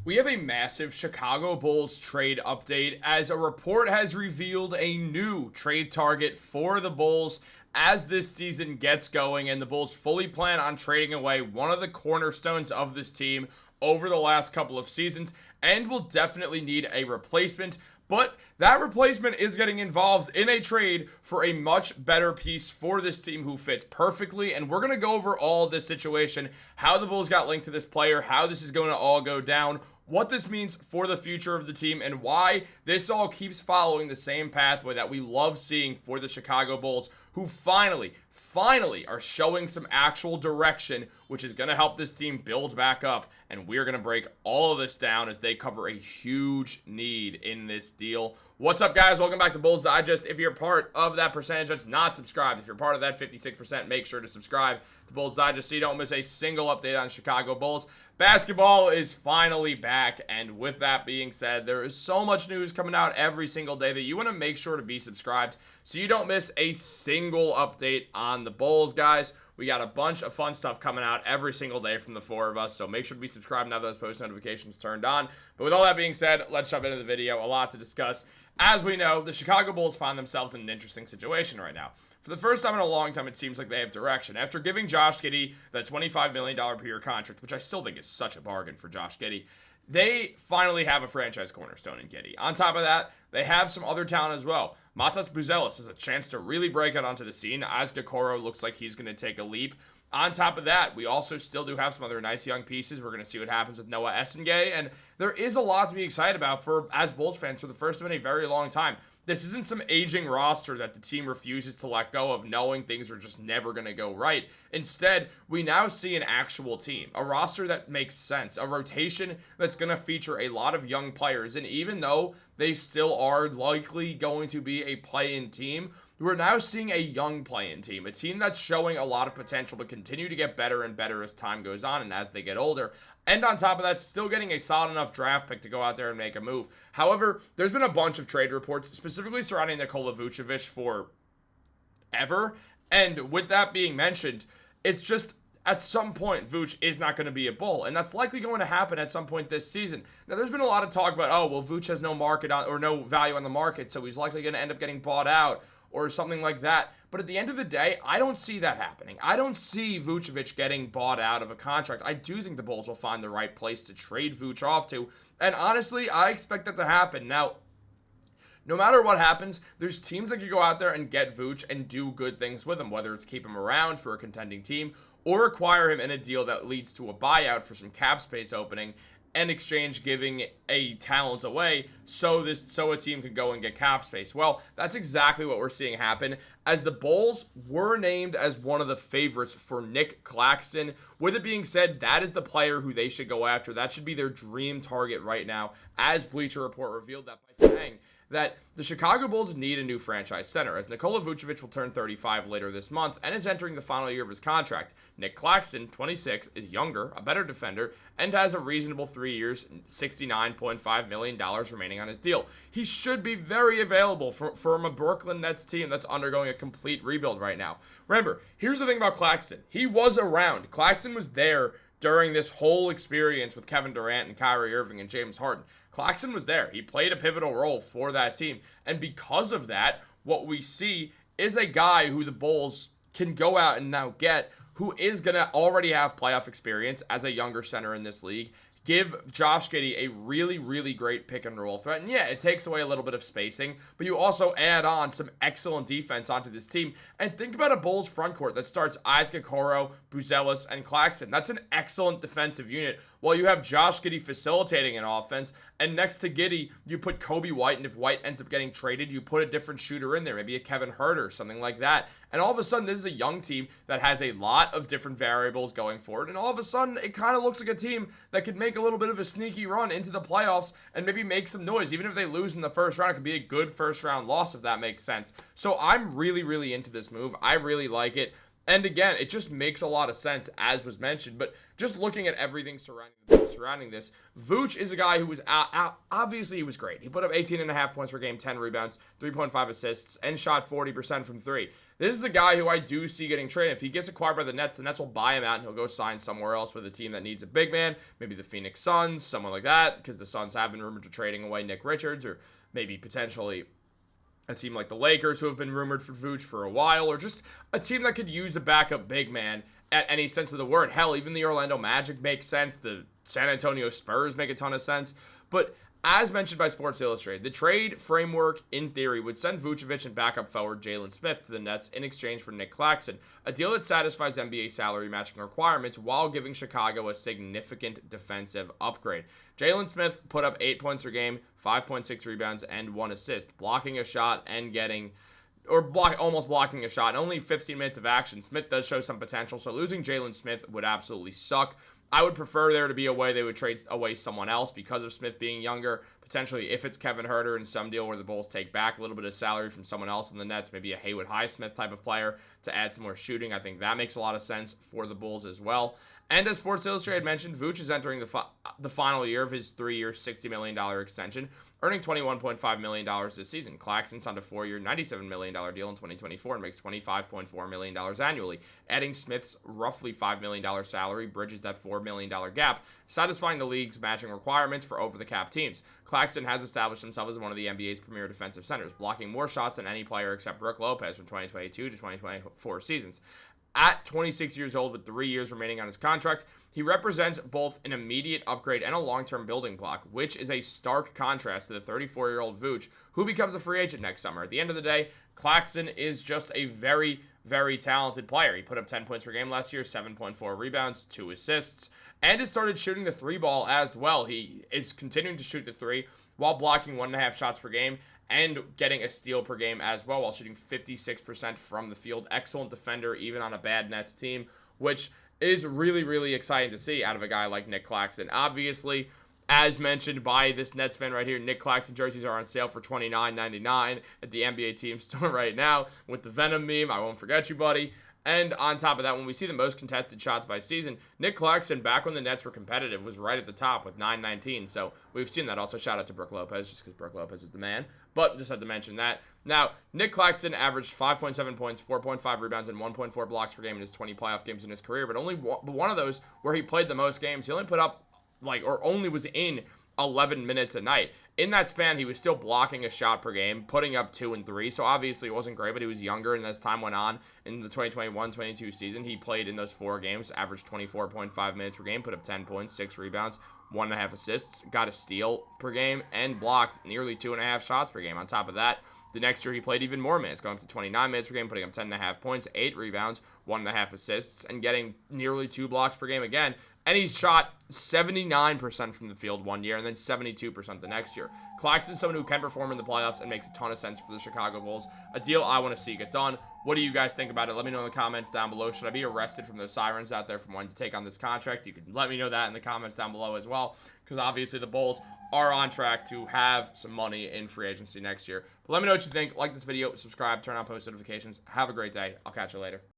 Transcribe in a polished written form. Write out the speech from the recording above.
We have a massive Chicago Bulls trade update as a report has revealed a new trade target for the Bulls as this season gets going, and the Bulls fully plan on trading away one of the cornerstones of this team over the last couple of seasons and will definitely need a replacement. But that replacement is getting involved in a trade for a much better piece for this team who fits perfectly. And we're going to go over all this situation, how the Bulls got linked to this player, how this is going to all go down, what this means for the future of the team, and why this all keeps following the same pathway that we love seeing for the Chicago Bulls, who finally are showing some actual direction, which is going to help this team build back up. And we're going to break all of this down as they cover a huge need in this deal. What's up, guys? Welcome back to Bulls Digest. If you're part of that percentage that's not subscribed, if you're part of that 56%, make sure to subscribe to Bulls Digest so you don't miss a single update on Chicago Bulls. Basketball is finally back, and with that being said, there is so much news coming out every single day that you want to make sure to be subscribed so you don't miss a single update on the Bulls, guys. We got a bunch of fun stuff coming out every single day from the four of us, so make sure to be subscribed and have those post notifications turned on. But with all that being said, let's jump into the video. A lot to discuss. As we know, the Chicago Bulls find themselves in an interesting situation right now. For the first time in a long time, it seems like they have direction. After giving Josh Giddey that $25 million per year contract, which I still think is such a bargain for Josh Giddey, they finally have a franchise cornerstone in Giddey. On top of that, they have some other talent as well. Matas Buzelis has a chance to really break out onto the scene. Gallagher looks like he's going to take a leap. On top of that, we also still do have some other nice young pieces. We're going to see what happens with Noa Essengue, and there is a lot to be excited about as Bulls fans for the first time in a very long time. This isn't some aging roster that the team refuses to let go of, knowing things are just never going to go right. Instead, we now see an actual team, a roster that makes sense, a rotation that's going to feature a lot of young players. And even though they still are likely going to be a play-in team, we're now seeing a young play-in team, a team that's showing a lot of potential to continue to get better and better as time goes on and as they get older. And on top of that, still getting a solid enough draft pick to go out there and make a move. However, there's been a bunch of trade reports specifically surrounding Nikola Vucevic for ever. And with that being mentioned, it's just at some point, Vooch is not going to be a Bull, and that's likely going to happen at some point this season. Now, there's been a lot of talk about, oh, well, Vooch has no market on, or no value on the market, so he's likely going to end up getting bought out or something like that. But at the end of the day, I don't see that happening. I don't see Vucevic getting bought out of a contract. I do think the Bulls will find the right place to trade Vooch off to, and honestly, I expect that to happen. Now, no matter what happens, there's teams that can go out there and get Vooch and do good things with him, whether it's keep him around for a contending team or acquire him in a deal that leads to a buyout for some cap space opening and exchange giving a talent away so a team could go and get cap space. Well, that's exactly what we're seeing happen, as the Bulls were named as one of the favorites for Nic Claxton. With it being said, that is the player who they should go after. That should be their dream target right now, as Bleacher Report revealed that by saying that the Chicago Bulls need a new franchise center, as Nikola Vucevic will turn 35 later this month and is entering the final year of his contract. Nic Claxton, 26, is younger, a better defender, and has a reasonable 3 years, $69.5 million remaining on his deal. He should be very available from a Brooklyn Nets team that's undergoing a complete rebuild right now. Remember, here's the thing about Claxton. He was around. Claxton was there during this whole experience with Kevin Durant and Kyrie Irving and James Harden. Claxton was there. He played a pivotal role for that team. And because of that, what we see is a guy who the Bulls can go out and now get, who is going to already have playoff experience as a younger center in this league. Give Josh Giddey a really, really great pick and roll threat. And yeah, it takes away a little bit of spacing, but you also add on some excellent defense onto this team. And think about a Bulls front court that starts Gallagher, Buzelis, and Claxton. That's an excellent defensive unit. While you have Josh Giddey facilitating an offense, and next to Giddey, you put Kobe White, and if White ends up getting traded, you put a different shooter in there, maybe a Kevin Huerter, something like that. And all of a sudden, this is a young team that has a lot of different variables going forward, and all of a sudden, it kind of looks like a team that could make a little bit of a sneaky run into the playoffs and maybe make some noise. Even if they lose in the first round, it could be a good first round loss if that makes sense. So I'm really, really into this move. I really like it. And again, it just makes a lot of sense, as was mentioned. But just looking at everything surrounding this, Vooch is a guy who was obviously he was great. He put up 18.5 points per game, 10 rebounds, 3.5 assists, and shot 40% from three. This is a guy who I do see getting traded. If he gets acquired by the Nets will buy him out, and he'll go sign somewhere else with a team that needs a big man, maybe the Phoenix Suns, someone like that, because the Suns have been rumored to trading away Nick Richards, or maybe potentially a team like the Lakers, who have been rumored for Vooch for a while, or just a team that could use a backup big man at any sense of the word. Hell, even the Orlando Magic makes sense. The San Antonio Spurs make a ton of sense. But as mentioned by Sports Illustrated, the trade framework, in theory, would send Vucevic and backup forward Jalen Smith to the Nets in exchange for Nic Claxton, a deal that satisfies NBA salary matching requirements while giving Chicago a significant defensive upgrade. Jalen Smith put up 8 points per game, 5.6 rebounds, and 1 assist, blocking a shot and almost blocking a shot. In only 15 minutes of action, Smith does show some potential, so losing Jalen Smith would absolutely suck. I would prefer there to be a way they would trade away someone else because of Smith being younger. Potentially, if it's Kevin Huerter in some deal where the Bulls take back a little bit of salary from someone else in the Nets, maybe a Haywood Highsmith type of player to add some more shooting. I think that makes a lot of sense for the Bulls as well. And as Sports Illustrated mentioned, Vooch is entering the final year of his 3-year, $60 million extension, earning $21.5 million this season. Claxton signed a 4-year, $97 million deal in 2024 and makes $25.4 million annually. Adding Smith's roughly $5 million salary bridges that $4 million gap, satisfying the league's matching requirements for over-the-cap teams. Claxton has established himself as one of the NBA's premier defensive centers, blocking more shots than any player except Brook Lopez from 2022 to 2024 seasons. At 26 years old with 3 years remaining on his contract, he represents both an immediate upgrade and a long-term building block, which is a stark contrast to the 34-year-old Vooch, who becomes a free agent next summer. At the end of the day, Claxton is just a very, very talented player. He put up 10 points per game last year, 7.4 rebounds, 2 assists, and has started shooting the three ball as well. He is continuing to shoot the three while blocking 1.5 shots per game and getting a steal per game as well, while shooting 56% from the field. Excellent defender, even on a bad Nets team, which is really, really exciting to see out of a guy like Nic Claxton. Obviously, as mentioned by this Nets fan right here, Nic Claxton jerseys are on sale for $29.99 at the NBA team store right now with the Venom meme. I won't forget you, buddy. And on top of that, when we see the most contested shots by season, Nic Claxton, back when the Nets were competitive, was right at the top with 919. So we've seen that. Also, shout out to Brook Lopez, just because Brook Lopez is the man. But just had to mention that. Now, Nic Claxton averaged 5.7 points, 4.5 rebounds, and 1.4 blocks per game in his 20 playoff games in his career. But only one of those where he played the most games, he only put up, only was in 11 minutes a night. In that span, he was still blocking a shot per game, putting up 2 and 3. So obviously it wasn't great, but he was younger. And as time went on in the 2021-22 season, he played in those 4 games, averaged 24.5 minutes per game, put up 10 points, 6 rebounds, 1.5 assists, got a steal per game, and blocked nearly 2.5 shots per game. On top of that, the next year he played even more minutes, going up to 29 minutes per game, putting up 10.5 points, 8 rebounds, 1.5 assists, and getting nearly 2 blocks per game again. And he's shot 79% from the field one year and then 72% the next year. Claxton's someone who can perform in the playoffs and makes a ton of sense for the Chicago Bulls. A deal I want to see get done. What do you guys think about it? Let me know in the comments down below. Should I be arrested from those sirens out there from wanting to take on this contract? You can let me know that in the comments down below as well, because obviously the Bulls are on track to have some money in free agency next year. But let me know what you think. Like this video, subscribe, turn on post notifications. Have a great day. I'll catch you later.